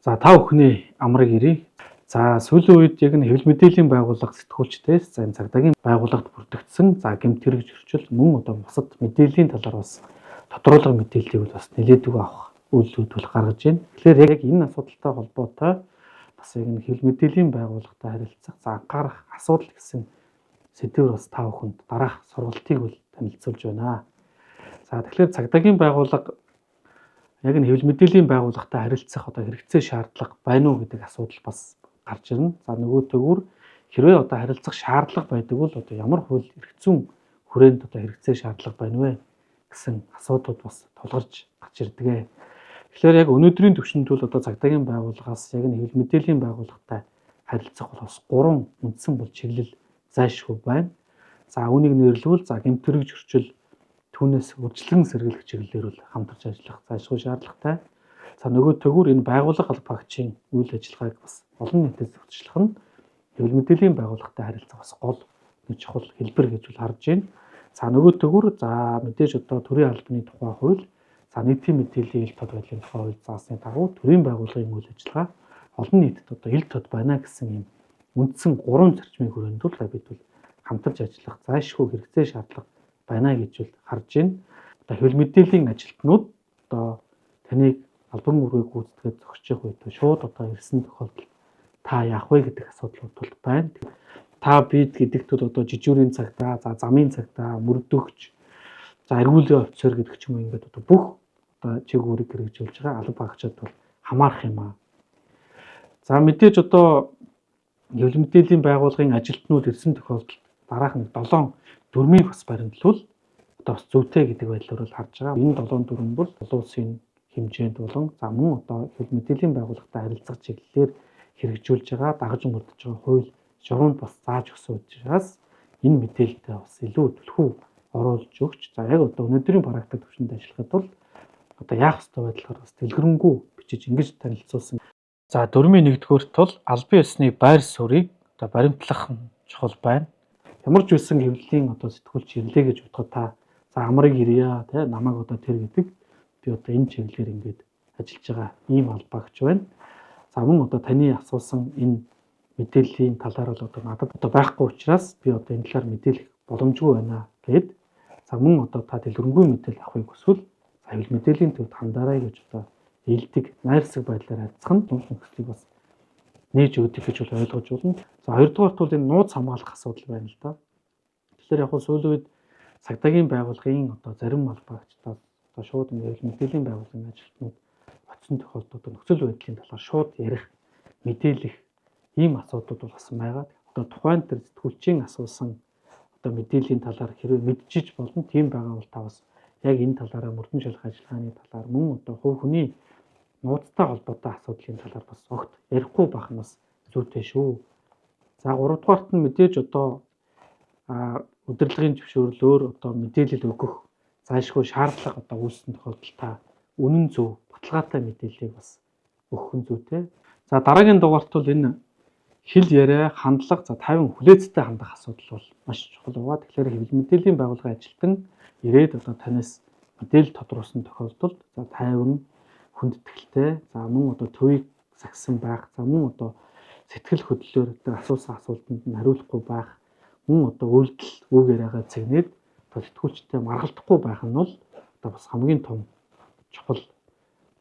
За та бүхний амрыг ирье. За сүүлийн үед яг нь хэвлэл мэдээллийн байгууллага сэтгүүлчдээс за энэ цагдаагийн байгууллагад бүрдэгдсэн за гэмт хэрэг зөрчил мөн одоо бусад мэдээллийн талаар бас тодруулга мэдээллийг бас нэлээдгүй авах үйлдэлүүд бол гаргаж байна. Тэгэхээр яг энэ асуудалтай холбоотой бас яг нь хэвлэл мэдээллийн байгууллагатай харилцах за анхаарах асуудал гэсэн сэдвээр бас та бүхэнд дараах сургалтыг бол танилцуулж байна. За тэгэхээр цагдаагийн байгууллага яг нь хэвлэл мэдээллийн байгууллагатай харилцах одоо хэрэгцээ шаардлага байна уу гэдэг асуудал бас гарч ирнэ. За нөгөө төгөөр хэрвээ одоо харилцах шаардлага байдаг бол одоо ямар хууль эрх зүйн хүрээнд одоо хэрэгцээ шаардлага байна вэ гэсэн асуудлууд бас тулгарч гарч ирдэг. Тэгэхээр яг өнөөдрийн түвшинд бол одоо цагдаагийн байгууллагаас яг нь хэвлэл мэдээллийн байгууллагатай харилцах бол бас 3 үндсэн бол чиглэл зайлшгүй байна. За үүнийг нэрлэвэл за гэмт хэрэг зөрчил түүнээс үржилгэн сэргийлэх чиглэлээр бол хамтарч ажиллах зайлшгүй шаардлагатай. За нөгөө төгөөр энэ байгууллага холбогчийн үйл ажиллагааг бас олон нийтэд зохицуулах нь хэвлэл мэдээллийн байгууллагатай харилцах бас гол нэг чухал хэлбэр гэж бол харж байна. За нөгөө төгөөр за мэдээж одоо төрийн албаны тухай хууль, за нийтийн мэдээллийн ил тод байдлын тухай хууль заасны дагуу төрийн байгууллагын үйл ажиллагаа олон нийтэд одоо ил тод байна гэсэн юм үндсэн 3 зарчмын хүрээнд бол бид бол хамтарч ажиллах зайлшгүй хэрэгцээ шаардлага байна гэж бол харж байна. Одоо хэвлэл мэдээллийн ажилтнууд одоо таныг албан үүргийг гүйцэтгээд зохичих үед шууд одоо ирсэн тохиолдолд та яах вэ гэдэг асуудлууд бол байна. Та бид гэдэгт одоо жижүүрийн цагдаа, за замын цагдаа, мөрдөгч, за эргүүлээ офицер гэдэг ч юм уу ингээд одоо бүх одоо чиг үүрэг хэрэгжүүлж байгаа алба багчид бол хамаарах юм аа. За мэдээж одоо хэвлэл мэдээллийн байгууллагын ажилтнууд ирсэн тохиолдолд дараах нь 7 дүрмийг бас баримтлуул одоо бас зүйтэй гэдэг байдлаар бол харж байгаа. Энэ 7 дүрм бол олон улсын хэмжээнд болон за мөн одоо хэвлэл мэдээллийн байгууллагатай харилцах чиглэлээр хэрэгжүүлж байгаа дагаж мөрдөж байгаа хууль журманд бас зааж өгсөн учраас энэ мэдээлэлтэй бас илүү түлхүү оруулж өгч за яг одоо өнөөдрийн практик төвшөнд ажиллахад бол одоо яах ёстой байдлаар бас дэлгэрэнгүй бичиж ингэж танилцуулсан. За дүрмийн нэгдүгээрт бол албан ёсны байр суурийг одоо баримтлах нь чухал байна. Ямар ч үсэн хэвлэлийн одоо сэтгүүлч ирлээ гэж бодоход та за амрыг ирье те намайг одоо тэр гэдэг би одоо энэ чиглэлээр ингээд ажиллаж байгаа ийм албаагч байна. За мөн одоо таны асуусан энэ мэдээллийн талаар бол одоо надад одоо байхгүй учраас би одоо энэ талаар мэдээлэх боломжгүй байна гэд. За мөн одоо та дэлгэрэнгүй мэдээлэл авахыг хүсвэл за хэвлэл мэдээллийн төвд хандаарай гэж одоо илдэг найрсаг байдлаар харьцах нь нөхцөлийг бас нээж өгдөг гэж бол ойлгож байна. За хоёрдугаарт бол энэ нууц хамгаалах асуудал байна л да. Тэгэхээр яг сүүлийн үед цагдаагийн байгууллагын одоо зарим албаагчдаас одоо шууд хэвлэл мэдээллийн байгууллагын ажилтнууд очсон тохиолдолд нөхцөл байдлын талаар шууд ярих, мэдээлэх ийм асуудлууд бол бас байгаа. Одоо тухайн төр сэтгүүлчийн асуусан одоо мэдээллийн талаар хэрэг мэдчиж болно. Тийм байгаа бол та бас яг энэ талаараа мөрдөн шалгах ажиллагааны талаар мөн одоо хувь хүний нууцтай холбоотой асуудлын талаар бас огт ярихгүй байх нь бас зүйтэй шүү. За 3 дугаарт нь мэдээж одоо удирдлагын зөвшөөрлөөр одоо мэдээлэл өгөх зайлшгүй шаардлага одоо үүссэн тохиолдолд та үнэн зөв баталгаатай мэдээллийг бас өгөх нь зүйтэй. За дараагийн дугаарт бол энэ хэл яриа, хандлага, за 50 хүлээцтэй хандах асуудал бол маш чухал байгаа. Тэгэхээр хэвлэл мэдээллийн байгууллагын ажилтан ирээд одоо танаас мэдээлэл тодруулсан тохиолдолд за 50 хүндэтгэлтэй, за мөн одоо төвийг сагсан байх, за мөн одоо сэтгэл хөдлөлөөр тэр асуусан асуултанд нь хариулахгүй байх, мөн одоо үйлдэл үг яриагаа цэгнээд одоо сэтгүүлчтэй маргалдахгүй байх нь бол одоо бас хамгийн том чухал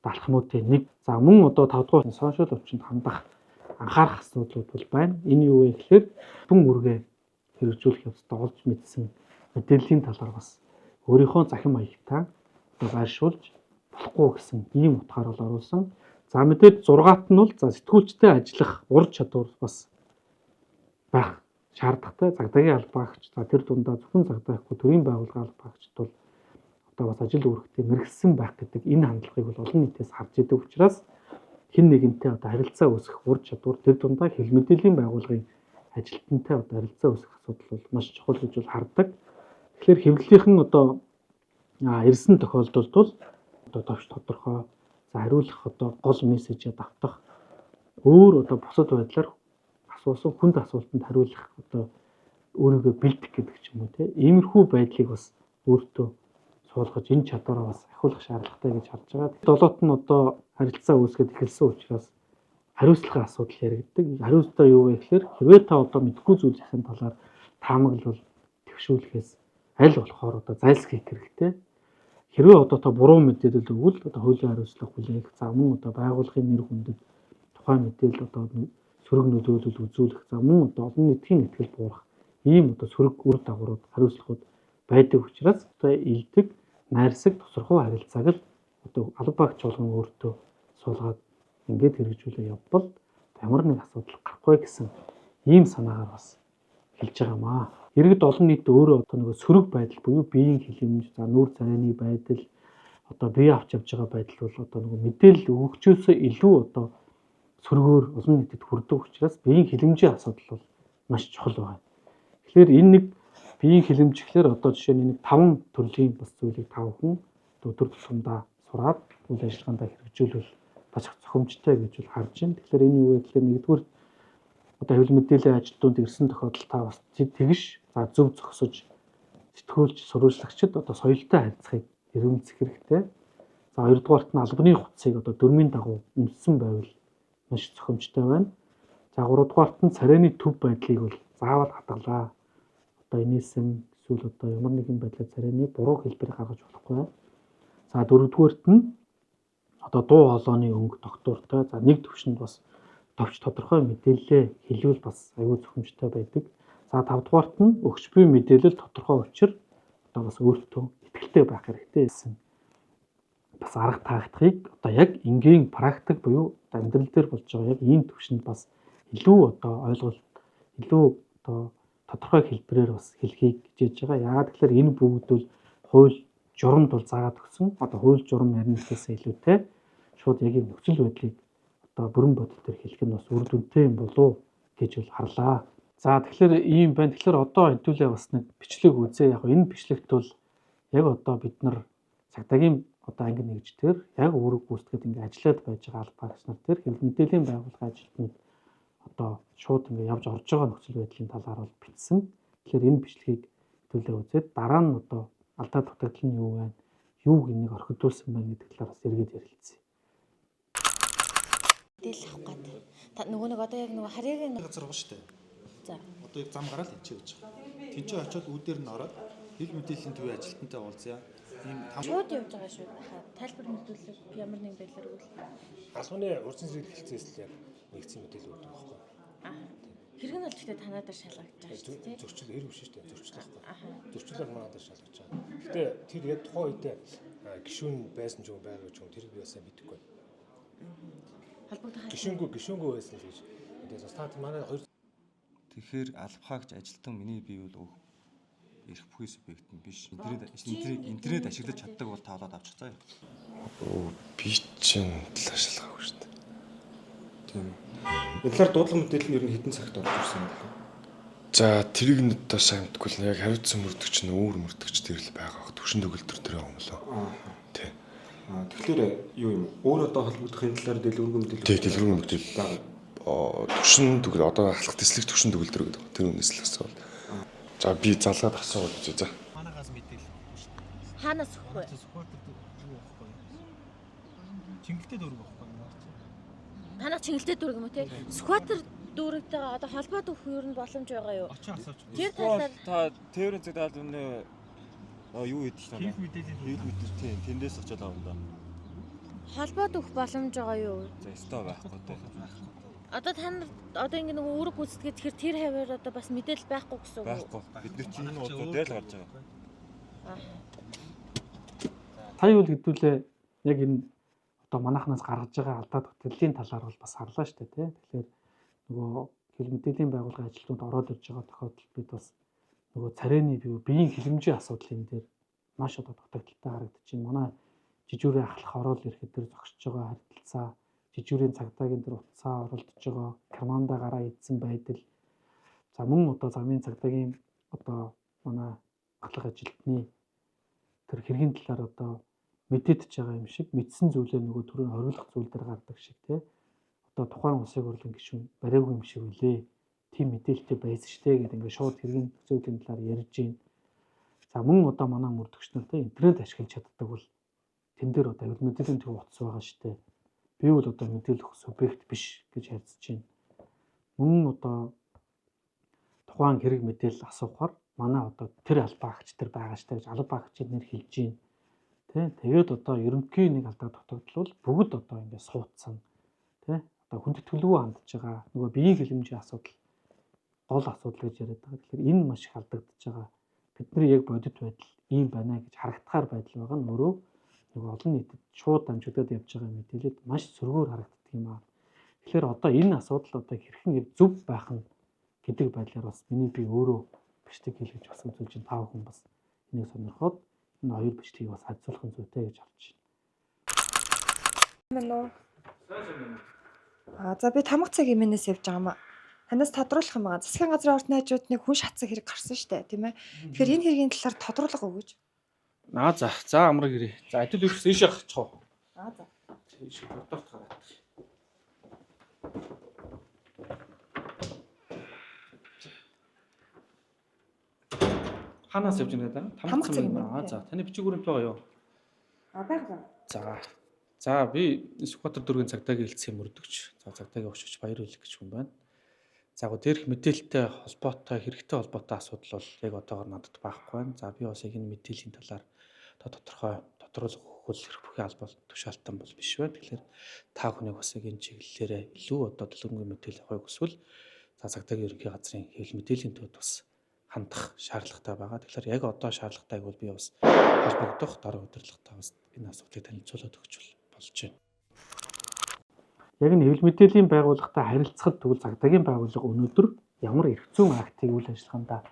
далхмуудын нэг. За мөн одоо 5 дугаар сошиал өвчнөд хандах анхаарах асуудлууд бол байна. Энэ юу вэ гэхээр бүхэн үргээ хэрэгжүүлэх явцдаа олж мэдсэн мэдээллийн талаар бас өөрийнхөө захин маягтаа одоо байршуулж болохгүй гэсэн ийм утгаар бол оруулсан. За мэдээд 6-т нь бол за сэтгүүлчтэй ажиллах ур чадвар бас байх шаардлагатай. Цагдаагийн албаагч за тэр дундаа зөвхөн цагдаагүй төрийн байгууллагын албаагчд бол одоо бас ажил үүрэгтээ мэргэжсэн байх гэдэг энэ хандлагыг бол олон нийтээс харж идэг учраас хэн нэгэнтэй одоо харилцаа үүсгэх ур чадвар тэр дундаа хэвлэл мэдээллийн байгууллагын ажилтнтай одоо харилцаа үүсгэх асуудал бол маш чухал гэж бол хардаг. Тэгэхээр хэвлэлийнхэн одоо ирсэн тохиолдолд бол одоо товч тодорхой за хариулах одоо гол мессежээ давтах өөр одоо бусад байдлаар асуусан хүнд асуултанд хариулах одоо өөрийгөө бэлдэх гэдэг ч юм уу тийм иймэрхүү байдлыг бас өөртөө суулгаж энэ чадвараа бас ахиулах шаардлагатай гэж харж байгаа. Долоот нь одоо харилцаа үүсгэж эхэлсэн учраас хариуцлагын асуудал яригддаг. Хариуцлага юу вэ гэхээр хэрвээ та одоо мэдгүй зүйлийн талаар таамаглал төвшүүлэхээс аль болохоор одоо зайлсхийх хэрэгтэй. Хэрвээ одоо та буруу мэдээлэл өгвөл одоо хуулийн хариуцлага хүлээх, за мөн одоо байгууллагын нэр хүндэд тухайн мэдээлэл одоо сөрөг нөлөөлөл үзүүлэх, за мөн одоо олон нийтийн итгэл буурах ийм одоо сөрөг үр дагаврууд хариуцлагууд байдаг учраас одоо илдэг, найрсаг, тосрохоо харилцааг л одоо алба багч болгон өөртөө суулгаад ингээд хэрэгжүүлээ явбал ямар нэг асуудал гарахгүй гэсэн ийм санаагаар бас хэлж байгаамаа. Иргэд олон нийт өөрөө одоо нэг сөрөг байдал буюу биеийн хилэмж, за нүүр царайны байдал, одоо бие авч явж байгаа байдал бол одоо нэг мэдээлэл өгөгчөөсөө илүү одоо сөргөөр олон нийтэд хүрдэг учраас биеийн хилэмжийн асуудал бол маш чухал байна. Тэгэхээр энэ нэг биеийн хилэмж гэхээр одоо жишээ нь нэг 5 төрлийн бас зүйлийг 5 хүн өдөр тутамдаа сураад үйл ажиллагаанд хэрэгжүүлвэл бас зохимжтой гэж бол харж байна. Тэгэхээр энэ юу вэ гэхээр нэгдүгээр одоо хэвлэл мэдээллийн ажилтнууд ирсэн тохиолдолд та бас тэгш за зөв зогсож сэтгүүлч сурвалжлагчид одоо соёлтой харьцахыг эргэмцэх хэрэгтэй. За хоёрдугаарт нь албаны хуцыг одоо дөрмийн дагуу үнэлсэн байвал маш зохимжтой байна. За гуравдугаарт нь царайны төв байдлыг бол заавал хадгалаа. Одоо инээсэн эсвэл одоо ямар нэгэн байдлаар царайны буруу хэлбэрийг гаргаж болохгүй. За дөрөвдүгээрт нь одоо дуу хоолойны өнгө тогтвортой. За нэг төвшөнд бас товч тодорхой мэдээлэл хэлвэл бас аюул зохимжтой байдаг. За 5 дугаарт нь өгч буй мэдээлэл тодорхой учир одоо бас өөртөө итгэлтэй байх хэрэгтэй гэсэн бас арга таагдахыг одоо яг энгийн практик буюу амьдрал дээр болж байгаа яг ийм төвшөнд бас илүү одоо ойлголт илүү одоо тодорхой хэлбэрээр бас хэлхийг хичээж байгаа. Яагаад гэвэл энэ бүгд бол хууль журамд бол заагаад өгсөн. Одоо хууль журам ярих гэхээсээ илүүтэй шууд яг энэ нөхцөл байдлыг одоо бүрэн бодит төр хэлэх нь бас үр дүнтэй юм болов гэж бол харлаа. За тэгэхээр ийм байна. Тэгэхээр одоо хэдүүлээ бас нэг бичлэг үзээ. Яг энэ бичлэгт бол яг одоо бид нар цагдаагийн одоо анги нэгждэр яг үүрэг гүйцэтгэхэд ингээ ажиллаад байж байгаа албаа багш нар тэр хэвлэл мэдээллийн байгууллагын ажилтнууд одоо шууд ингээ явж орж байгаа нөхцөл байдлын талаар бол бичсэн. Тэгэхээр энэ бичлэгийг хэдүүлээ үзээд дараа нь одоо алдаа дутагдал нь юу вэ? Юуг энийг орхидуулсан байна гэдэг талаараас эргээд ярилцъя. Мэдээлэл авах гэдэг. Та нөгөө нэг одоо яг нөгөө харьяагийн газар байгаа шүү дээ. За. Одоо яг зам гараад ичээ гэж байгаа. Тинчээ очиод үүдээр нь ороод хэл мэдээллийн төвийн ажилтнтай уулзъя. Ийм шууд явж байгаа шүү. Тайлбар мэдүүлэг ямар нэг байдлаар үйл. Албаны урьдчилан зэрэг хэлцээс л яг нэгдсэн мэдээлэл өгдөг байхгүй. Хэрэг нь бол гэхдээ танаа дээр шалгагдаж байгаа шүү дээ. Зөрчил хэрэг биш шүү дээ. Зөрчил байхгүй. Зөрчилөөр манаа дээр шалгаж байгаа. Гэтэ тэр яг тухайн үед гишүүн байсан ч юм байгаач юм тэр биесээ мэдэхгүй. Гишүүнгүй байсан л гэж. Тэгээд стат манай хоёр тэгэхээр албахаагч ажилтан миний бие бол эрх бүхий субъект нь биш. Интернет ашиглаж чаддаг бол таалаад авчих заа. би чинь талаашлагаагүй шүү дээ. тийм. Энэ талаар дуудлага мэдээлэл нь ер нь хэдэн цагт орж ирсэн юм бэ? За тэрийг нь одоо сайн мэдгүй л яг хариуцсан мөрдөгч нь өөр мөрдөгч тэр л байгаа. Төвшин төгөлдөр тэр юм лөө. Тий. Тэгэхээр юу юм? Өөр одоо холбогдохын талаар дэлгүүргэн мэдээлэл. Тий, дэлгүүргэн мэдээлэл байгаа. Төвшин төгөл одоо халах төслийг төвшин төгөлдөр гэдэг. Тэр үнээс л асуувал. За би залгаад асуугаад үзье за. Манагаас мэдээлэл авахгүй шүү дээ. Хаанаас өгөх вэ? Сүхбаатар юу авахгүй. Чингэлтэй дөрөв авахгүй. Танах чингэлтэй дүүрэг юм уу те? Скватер дүүрэгтэйгээ одоо холбоод өгөх юу нь боломж байгаа юу? Очиж асууж. Тэр талаар Та тээврийн цагдаад үнэ юу гэдэг чинь хэл мэдээлэл тийм тэндээс очиад авна да. холбоод өгөх боломж байгаа юу? За өстой байхгүй те. Одоо та нар одоо ингэ нэг үүрэг гүйцэтгэж тэгэхээр тэр хаваар одоо бас мэдээлэл байхгүй гэсэн үг үү? Байхгүй. Бид нар чинь энэ удаа л гарч байгаа. Сая үл хэдүүлээ яг энэ одоо манайхнаас гаргаж байгаа алдаа дутагдлын талаар бол бас харлаа шүү дээ тий. Тэгэхээр нөгөө хэл мэдээллийн байгууллагын ажилтнууд ороод ирж байгаа тохиолдолд бид бас нөгөө царайны биеийн хилэмжийн асуудлын дээр маш одоо дутагдaltaй харагдчихээн. Манай жижүүрийн ахлах ороод ирэхэд тэр зогсож байгаа харилцаа, жижүүрийн цагдаагийн дээр утсаа оролдож байгаа, команда гараа идсэн байдал. За мөн одоо замын цагдаагийн одоо манай ахлах ажилтны тэр хэргийн талаар одоо мэдэгдэж байгаа юм шиг мэдсэн зүйлээ нөгөө түрүүн хориглох зүйл дээр гардаг шиг тий. Одоо тухайн улсын хурлын гишүүн бариагүй юм шиг үлээ. Тим мэдээлэлтэй байсан штэ гэдэг ингээд шууд хэргийн зүйлийн талаар ярьж гин. За мөн одоо манай мөрдөгч нар тий интернет ашиглаж чаддаг бол тэн дээр одоо хэвлэл мэдээллийн төв утас байгаа штэ. би бол одоо мэдээлэл өгөх субъект биш гэж ярьж байна. Мөн одоо тухайн хэрэг мэдээлэл асуухаар манай одоо тэр албаагч тэр байгаа штэ гэж албаагчид нэр хэлж гин. Тэ тэгээд одоо ерөнхий нэг алдаа дутагдвал бүгд одоо ингэ суудсан. Тэ одоо хүндэтгэлгүй хандж байгаа нөгөө биеийн хилэмжийн асуудал гол асуудал гэж яриад байгаа. Тэгэхээр энэ маш их алдагдж байгаа. Бидний яг бодит байдал ийм байна гэж харагдахаар байдал байгаа нь өөрөө нэг олон нийтэд шууд дамжигдаад явж байгаа мэдээлэлд маш сөргөөр харагддаг юм аа. Тэгэхээр одоо энэ асуудал одоо хэрхэн зөв байх нь гэдэг байдлаар бас миний би өөрөө бичлэг хийлгэж басан зүйл чинь тав хүн бас энийг сонирхоод энэ хоёр бичлэгийг бас хажуулах нь зүйтэй гэж авч байна. За би тамга цагийн минээс явж байгаа юм аа. Танаас тодруулах юм байгаа. Засгийн газрын ордны хажууд нэг хүн шатсан хэрэг гарсан шүү дээ, тийм ээ. Тэгэхээр энэ хэргийн талаар тодруулга өгөөч. За амраг ирээ. За адил үрс ийш явах чоо. За. Ийш бодорт гараад. Ханаас явж байгаа даа. Тамга цаг юм. За таны бичиг хүрээнд байгаа юу? Байгаа. За би Сүхбаатар дүүргийн цагдаагийн хэлтсийн мөрдөгч. За цагдаагийн өшөж баяр хэлэх гэж хүн байна. За дээрх мэдээлэлтэй холбоотой хэрэгтэй холбоотой асуудал бол яг одоогоор надад байхгүй байна. За би бас яг энэ мэдээллийн талаар тодорхой тодруулах өгөх хэрэг бүхий албал тушаалтан бол биш байна. Тэгэхээр та бүхнийг бас яг энэ чиглэлээрээ илүү одоо төлөвлөмжийн мэдээлэл авахыг хүсвэл за цагдаагийн ерөнхий газрын хэвлэл мэдээллийн төвд бас хандах шаардлагатай байгаа. Тэгэхээр яг одоо шаардлагатайг бол би бас холбогдох дараа удирдлагатай бас энэ асуудлыг танилцуулаад өгч болж байна. Яг нь хэвлэл мэдээллийн байгууллагатай харилцахад тэгвэл цагдаагийн байгууллага өнөөдөр ямар эрх зүйн актыг үйл ажиллагаанд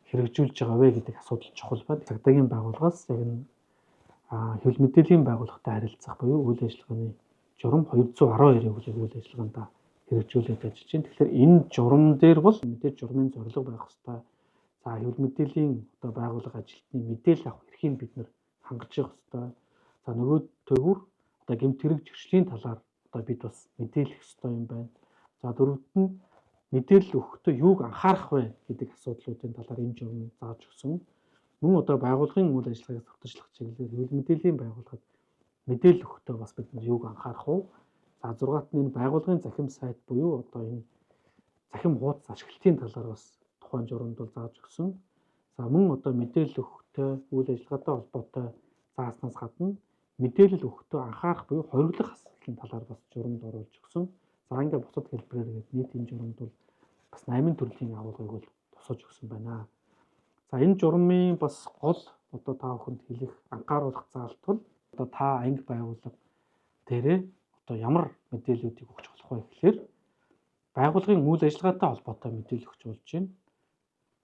хэрэгжүүлж байгаа вэ гэдэг асуудал чухал байна. Цагдаагийн байгууллагаас яг нь хэвлэл мэдээллийн байгууллагатай харилцах буюу үйл ажиллагааны журам 212-ийг үйл ажиллагаанд хэрэгжүүлээд ажиллаж байна. Тэгэхээр энэ журам дээр бол мэдээж журмын зорилго байх ёстой. За хэвлэл мэдээллийн одоо байгууллага ажилтны мэдээлэл авах эрхийг бид нэр хангаж явах ёстой. За нөгөө төгөр одоо гэмт хэрэг зөрчлийн талаар одоо бид бас мэдээлэх ёстой юм байна. За дөрөвт нь мэдээлэл өгөхдөө юуг анхаарах вэ гэдэг асуудлуудын талаар энэ журам зааж өгсөн. Мөн одоо байгууллагын үйл ажиллагааг зохицуулах чиглэлээр хэвлэл мэдээллийн байгууллагад мэдээлэл өгөхдөө бас бид юуг анхаарах вэ? За 6-т нь энэ байгууллагын захим сайт буюу одоо энэ захим хуудас ашиглалтын талаар бас тухайн журамд бол зааж өгсөн. За мөн одоо мэдээлэл өгөхдөө үйл ажиллагаатай холбоотой зааснаас гадна мэдээлэл өгөхдөө анхаарах буюу хориглох асуудлын талаар бас журамд оруулж өгсөн. За ингээд бусад хэлбэрээр гээд нийт энэ журамд бол бас 8 төрлийн агуулгыг бол тусаж өгсөн байна. За энэ журмын бас гол одоо та бүхэнд хэлэх анхааруулах заалт бол одоо та анги байгууллага дээрээ одоо ямар мэдээллүүдийг өгч болох вэ гэхээр байгууллагын үйл ажиллагаатай холбоотой мэдээлэл өгч болж байна.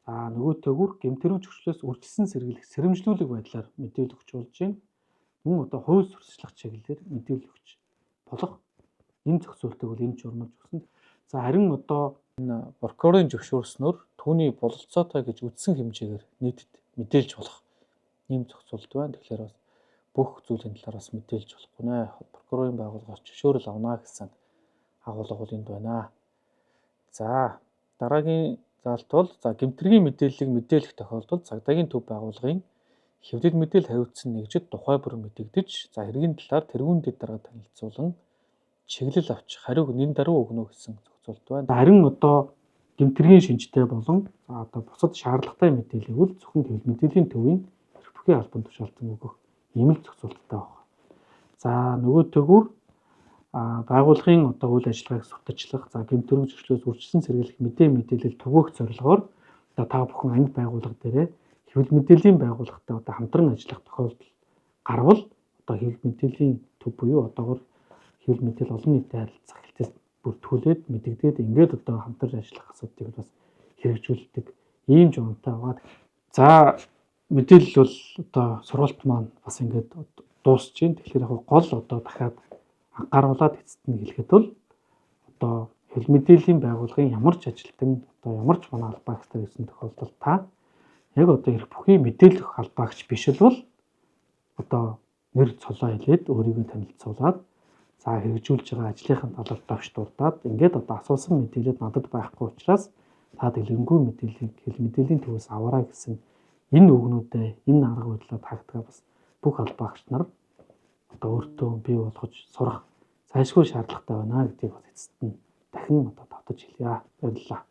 За нөгөөтэйгүр гэмт хэрэг зөрчлөөс үржилсэн сэргийлэх сэрэмжлүүлэг байдлаар мэдээлэл өгч болж байна. Мөн одоо хууль сурталчлах чиглэлээр мэдээлэл өгч болох энэ зохицуултыг бол энэ журмалж өгсөн. За харин одоо энэ прокурорын зөвшөөрснөөр түүний бололцоотой гэж үзсэн хэмжээгээр нийтэд мэдээлж болох ийм зохицуулт байна. Тэгэхээр бас бүх зүйлийн талаар бас мэдээлж болохгүй нэ. Прокурорын байгууллагаас зөвшөөрөл авна гэсэн агуулга бол энд байна. За дараагийн заалт бол за гэмтэргийн мэдээллийг мэдээлэх тохиолдолд цагдаагийн төв байгууллагын хэвлэл мэдээлэл хариуцсан нэгжид тухай бүр мэдэгдэж за хэргийн талаар тэргүүн дэд дарга танилцуулан чиглэл авч хариуг нэн даруй өгнө гэсэн зохицуулт байна. Харин одоо гэмтэргийн шинжтэй болон за одоо бусад шаардлагатай мэдээллийг үл зөвхөн хэвлэл мэдээллийн төвийн эрх бүхий албан тушаалтан өгөх ийм л зохицуулттай байна. За нөгөөтэйгүр байгууллагын одоо үйл ажиллагааг сутачлах за гэмт хэрэг зөрчлөөс үржилсэн сэргийлэх мэдээлэл түгээх зорилгоор одоо та бүхэн анги байгууллага дээрээ хэвлэл мэдээллийн байгууллагатай одоо хамтран ажиллах тохиолдол гарвал одоо хэвлэл мэдээллийн төв буюу одоогор хэвлэл мэдээлэл олон нийтэд харилцах хэлтээс бүртгүүлээд мэдэгдээд ингээд одоо хамтарч ажиллах асуудыг бас хэрэгжүүлдэг ийм журмтай байгаа. За мэдээлэл бол одоо сургалт маань бас ингээд дуусж байна. Тэгэхээр яг гол одоо дахиад анхааруулад эцэст нь хэлэхэд бол одоо хэвлэл мэдээллийн байгууллагын ямар ч ажилтан одоо ямар ч манай албаагчтай гэсэн тохиолдолд та яг одоо эрх бүхий мэдээлэх албаагч биш л бол одоо нэр цолоо хэлээд өөрийгөө танилцуулаад за хэрэгжүүлж байгаа ажлынхаа талаар давш дурдаад ингээд одоо асуусан мэдээлэл надад байхгүй учраас та дэлгэнгүй мэдээллийг хэвлэл мэдээллийн төвөөс аваарай гэсэн энэ үгнүүдэд энэ арга барилаар таагдаг бас бүх албаагч нар одоо өөртөө бий болгож сурах зайлшгүй шаардлагатай байна гэдгийг бас эцэст нь дахин одоо давтаж хэлье. Баярлалаа.